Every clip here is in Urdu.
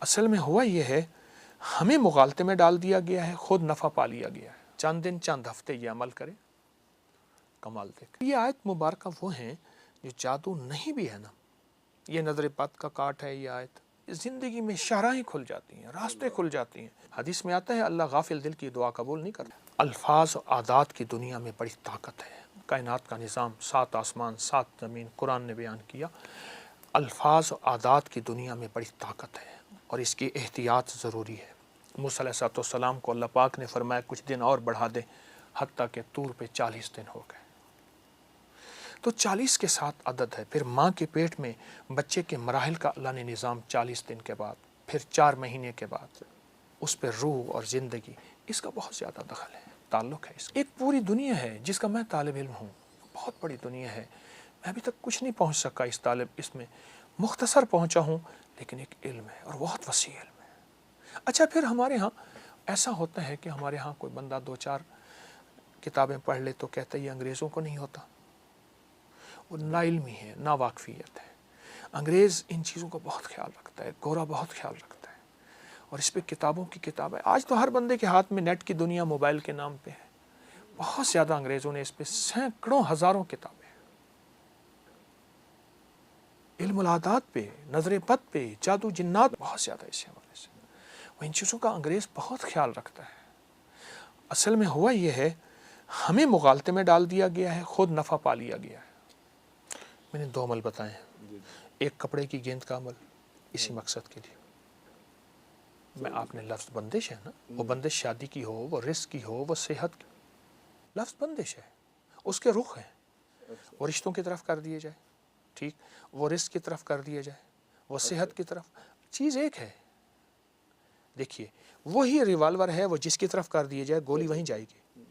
اصل میں ہوا یہ ہے، ہمیں مغالطے میں ڈال دیا گیا ہے، خود نفع پا لیا گیا ہے۔ چند دن چند ہفتے یہ عمل کرے، کمال دیکھ۔ یہ آیت مبارکہ وہ ہیں جو جادو نہیں بھی ہے نا، یہ نظر بد کا کاٹ ہے۔ یہ آیت زندگی میں شاہراہیں کھل جاتی ہیں، راستے کھل جاتی ہیں۔ حدیث میں آتا ہے اللہ غافل دل کی دعا قبول نہیں کرتا۔ الفاظ و عادات کی دنیا میں بڑی طاقت ہے۔ کائنات کا نظام، 7 آسمان 7 زمین، قرآن نے بیان کیا۔ الفاظ و عادات کی دنیا میں بڑی طاقت ہے اور اس کی احتیاط ضروری ہے۔ موسیٰ علیہ السلام کو اللہ پاک نے فرمایا کچھ دن اور بڑھا دے، حتیٰ کہ طور پہ 40 دن ہو گئے۔ تو 40 کے ساتھ عدد ہے۔ پھر ماں کے پیٹ میں بچے کے مراحل کا اللہ نے نظام 40 دن کے بعد، پھر 4 مہینے کے بعد اس پہ روح اور زندگی، اس کا بہت زیادہ دخل ہے، تعلق ہے۔ ایک پوری دنیا ہے جس کا میں طالب علم ہوں، بہت بڑی دنیا ہے۔ میں ابھی تک کچھ نہیں پہنچ سکا اس میں مختصر پہنچا ہوں، لیکن ایک علم ہے اور بہت وسیع علم ہے۔ اچھا، پھر ہمارے ہاں ایسا ہوتا ہے کہ ہمارے ہاں کوئی بندہ 2-4 کتابیں پڑھ لے تو کہتا ہے یہ انگریزوں کو نہیں ہوتا۔ وہ نا علمی ہے، نا واقفیت ہے۔ انگریز ان چیزوں کا بہت خیال رکھتا ہے، گورا بہت خیال رکھتا ہے، اور اس پہ کتابوں کی کتاب ہے۔ آج تو ہر بندے کے ہاتھ میں نیٹ کی دنیا موبائل کے نام پہ ہے۔ بہت زیادہ انگریزوں نے اس پہ سینکڑوں ہزاروں کتابیں، علم العادات پہ، نظر بد پہ، جادو جنات، بہت زیادہ اس حوالے سے وہ ان چیزوں کا انگریز بہت خیال رکھتا ہے۔ اصل میں ہوا یہ ہے، ہمیں مغالطے میں ڈال دیا گیا ہے، خود نفع پا لیا گیا ہے۔ میں نے 2 عمل بتائے ہیں، ایک کپڑے کی گیند کا عمل اسی مقصد کے لیے۔ میں آپ نے لفظ بندش ہے نا، وہ بندش شادی کی ہو، وہ رزق کی ہو، وہ صحت کی، لفظ بندش ہے، اس کے رخ ہیں، وہ رشتوں کی طرف کر دیے جائے، ٹھیک، وہ رزق کی طرف کر دیا جائے، وہ صحت کی طرف، چیز ایک ہے۔ دیکھیے وہی ریوالور ہے، وہ جس کی طرف کر دیے جائے گولی وہیں جائے گی،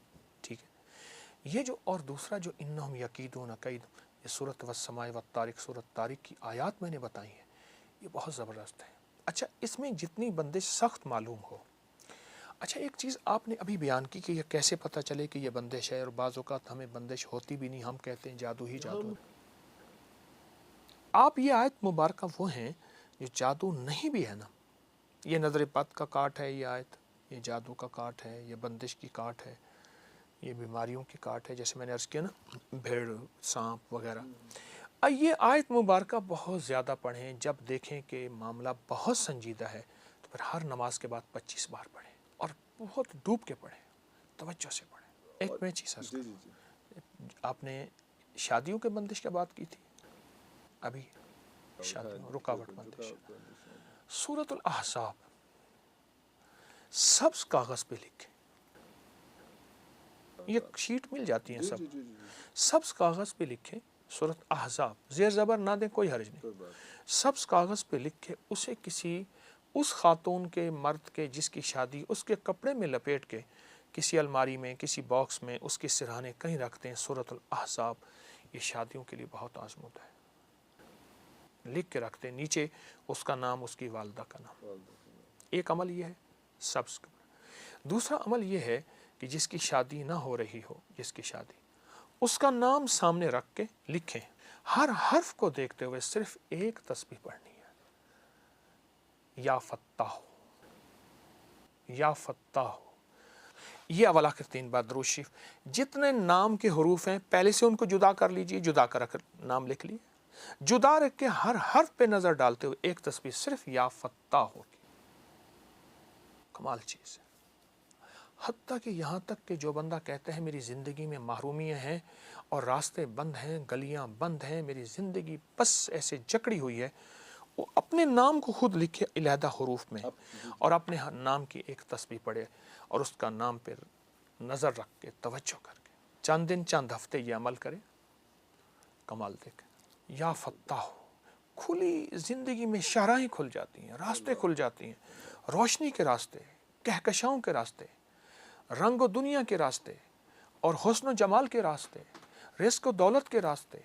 ٹھیک ہے۔ یہ جو اور دوسرا جو انہم یکیدون کید، یہ سورۃ والسماء والطارق، سورۃ طارق کی آیات میں نے بتائی ہیں، یہ بہت زبردست ہے۔ اچھا، اس میں جتنی بندش سخت معلوم ہو۔ اچھا، ایک چیز آپ نے ابھی بیان کی کہ یہ کیسے پتہ چلے کہ یہ بندش ہے، اور بعض اوقات ہمیں بندش ہوتی بھی نہیں، ہم کہتے ہیں جادو ہی جادو ہے۔ آپ یہ آیت مبارکہ وہ ہیں جو جادو نہیں بھی ہے نا، یہ نظر بد کا کاٹ ہے، یہ آیت، یہ جادو کا کاٹ ہے، یہ بندش کی کاٹ ہے، یہ بیماریوں کی کاٹ ہے، جیسے میں نے عرض کیا نا، بھیڑ، سانپ وغیرہ۔ یہ آیت مبارکہ بہت زیادہ پڑھیں، جب دیکھیں کہ معاملہ بہت سنجیدہ ہے تو پھر ہر نماز کے بعد 25 بار پڑھیں، اور بہت ڈوب کے پڑھیں، توجہ سے پڑھیں۔ ایک میں چیز عرض کروں، آپ نے شادیوں کے بندش کی بات کی تھی، ابھی شادیوں رکاوٹ بندش، سورۃ الاحزاب سبز کاغذ پہ لکھیں، یہ شیٹ مل جاتی ہیں سب، سبز کاغذ پہ لکھیں سورۃ احزاب، زیر زبر نہ دیں، کوئی حرج نہیں، سبز کاغذ پہ لکھ کے اسے کسی اس خاتون کے، مرد کے جس کی شادی، اس کے کپڑے میں لپیٹ کے کسی الماری میں، کسی باکس میں اس کے سرہانے کہیں رکھتے ہیں، سورۃ الاحزاب، یہ شادیوں کے لیے بہت آزمود ہے، لکھ کے رکھتے ہیں، نیچے اس کا نام، اس کی والدہ کا نام۔ ایک عمل یہ ہے سبز کپڑے۔ دوسرا عمل یہ ہے کہ جس کی شادی نہ ہو رہی ہو، جس کی شادی، اس کا نام سامنے رکھ کے لکھیں، ہر حرف کو دیکھتے ہوئے صرف ایک تسبیح پڑھنی ہے، یا فتاح، یا فتاح۔ یہ اول آخر 3 بار درود شریف، جتنے نام کے حروف ہیں پہلے سے ان کو جدا کر لیجئے، جدا کر نام لکھ لیے، جدا رکھ کے ہر حرف پہ نظر ڈالتے ہوئے ایک تسبیح صرف یا فتاح ہوگی، کمال چیز ہے۔ حتیٰ کہ یہاں تک کہ جو بندہ کہتا ہے میری زندگی میں محرومیاں ہیں اور راستے بند ہیں، گلیاں بند ہیں، میری زندگی بس ایسے جکڑی ہوئی ہے، وہ اپنے نام کو خود لکھے علیحدہ حروف میں، اور اپنے نام کی ایک تسبیح پڑھے، اور اس کا نام پر نظر رکھ کے، توجہ کر کے، چند دن چند ہفتے یہ عمل کرے، کمال دیکھیں۔ یا فتاح، کھلی زندگی میں شاہراہیں کھل جاتی ہیں، راستے کھل جاتی ہیں، روشنی کے راستے، کہکشاؤں کے راستے، رنگ و دنیا کے راستے، اور حسن و جمال کے راستے، رزق و دولت کے راستے،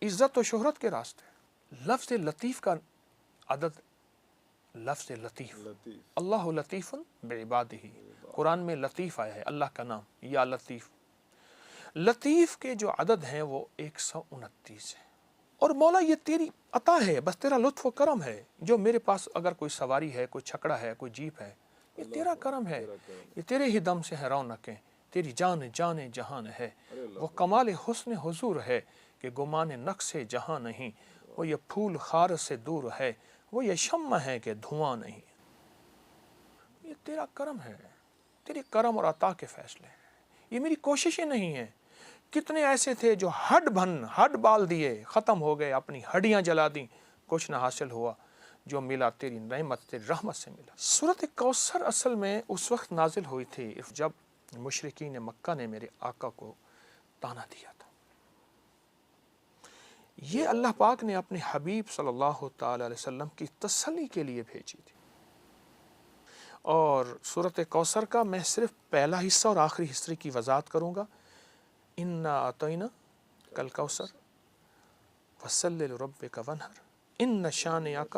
عزت و شہرت کے راستے۔ لفظ لطیف کا عدد، لفظ لطیف، اللہ لطیف بعبادہ، قرآن میں لطیف آیا ہے، اللہ کا نام، یا لطیف۔ لطیف کے جو عدد ہیں وہ 129 ہیں، اور مولا یہ تیری عطا ہے، بس تیرا لطف و کرم ہے، جو میرے پاس اگر کوئی سواری ہے، کوئی چھکڑا ہے، کوئی جیپ ہے، یہ تیرا کرم ہے، یہ تیرے ہی دم سے ہے رونقیں، تیری جان جان جہان ہے، وہ کمال حسن حضور ہے کہ گمان نقص جہاں نہیں، وہ یہ پھول خار سے دور ہے، وہ یہ شمع ہے کہ دھواں نہیں۔ یہ تیرا کرم ہے، تیری کرم اور عطا کے فیصلے ہیں، یہ میری کوششیں نہیں ہیں۔ کتنے ایسے تھے جو ہڈ بال دیے، ختم ہو گئے، اپنی ہڈیاں جلا دیں، کچھ نہ حاصل ہوا، جو ملا تیری نعمت، تیری رحمت سے ملا۔ سورۃ کوثر اصل میں اس وقت نازل ہوئی تھی جب مشرکین مکہ نے میرے آقا کو تانا دیا تھا۔ یہ اللہ پاک نے اپنے حبیب صلی اللہ تعالی علیہ وسلم کی تسلی کے لیے بھیجی تھی۔ اور سورۃ کوثر کا میں صرف پہلا حصہ اور آخری حصے کی وضاحت کروں گا۔ انا اعطیناک الکوثر فصلی لربک وانحر ان شانئک،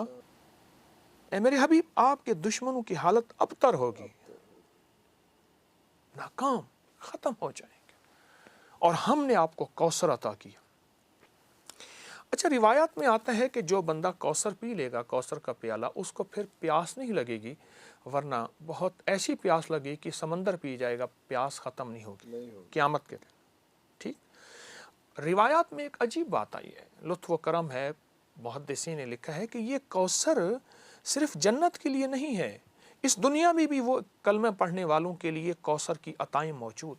اے میرے حبیب آپ کے دشمنوں کی حالت ابتر ہوگی، ناکام، ختم ہو جائیں گے، اور ہم نے آپ کو کوثر عطا کیا۔ اچھا، روایات میں آتا ہے کہ جو بندہ کوثر پی لے گا، کوثر کا پیالہ، اس کو پھر پیاس نہیں لگے گی، ورنہ بہت ایسی پیاس لگے کہ سمندر پی جائے گا، پیاس ختم نہیں ہوگی قیامت کے دن۔ ٹھیک، روایات میں ایک عجیب بات آئی ہے، لطف و کرم ہے، محدثین نے لکھا ہے کہ یہ کوثر صرف جنت کے لیے نہیں ہے، اس دنیا میں بھی وہ کلمہ پڑھنے والوں کے لیے کوثر کی عطائیں موجود،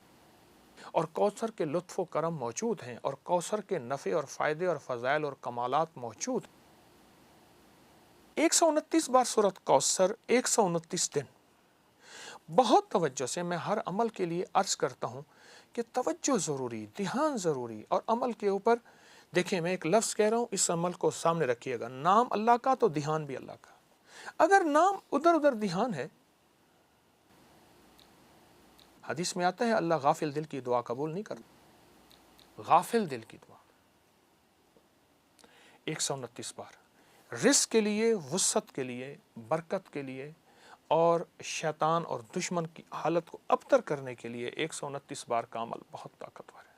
اور کوثر کے لطف و کرم موجود ہیں، اور کوثر کے نفع اور فائدے اور فضائل اور کمالات موجود۔ 129 بار سورۃ کوثر، 129 دن۔ بہت توجہ سے میں ہر عمل کے لیے عرض کرتا ہوں کہ توجہ ضروری، دھیان ضروری، اور عمل کے اوپر دیکھیں، میں ایک لفظ کہہ رہا ہوں، اس عمل کو سامنے رکھیے گا، نام اللہ کا تو دھیان بھی اللہ کا۔ اگر نام ادھر ادھر دھیان ہے، حدیث میں آتا ہے اللہ غافل دل کی دعا قبول نہیں کرتا، غافل دل کی دعا۔ 129 بار رزق کے لیے، وسعت کے لیے، برکت کے لیے، اور شیطان اور دشمن کی حالت کو ابتر کرنے کے لیے 129 بار کا عمل بہت طاقتور ہے۔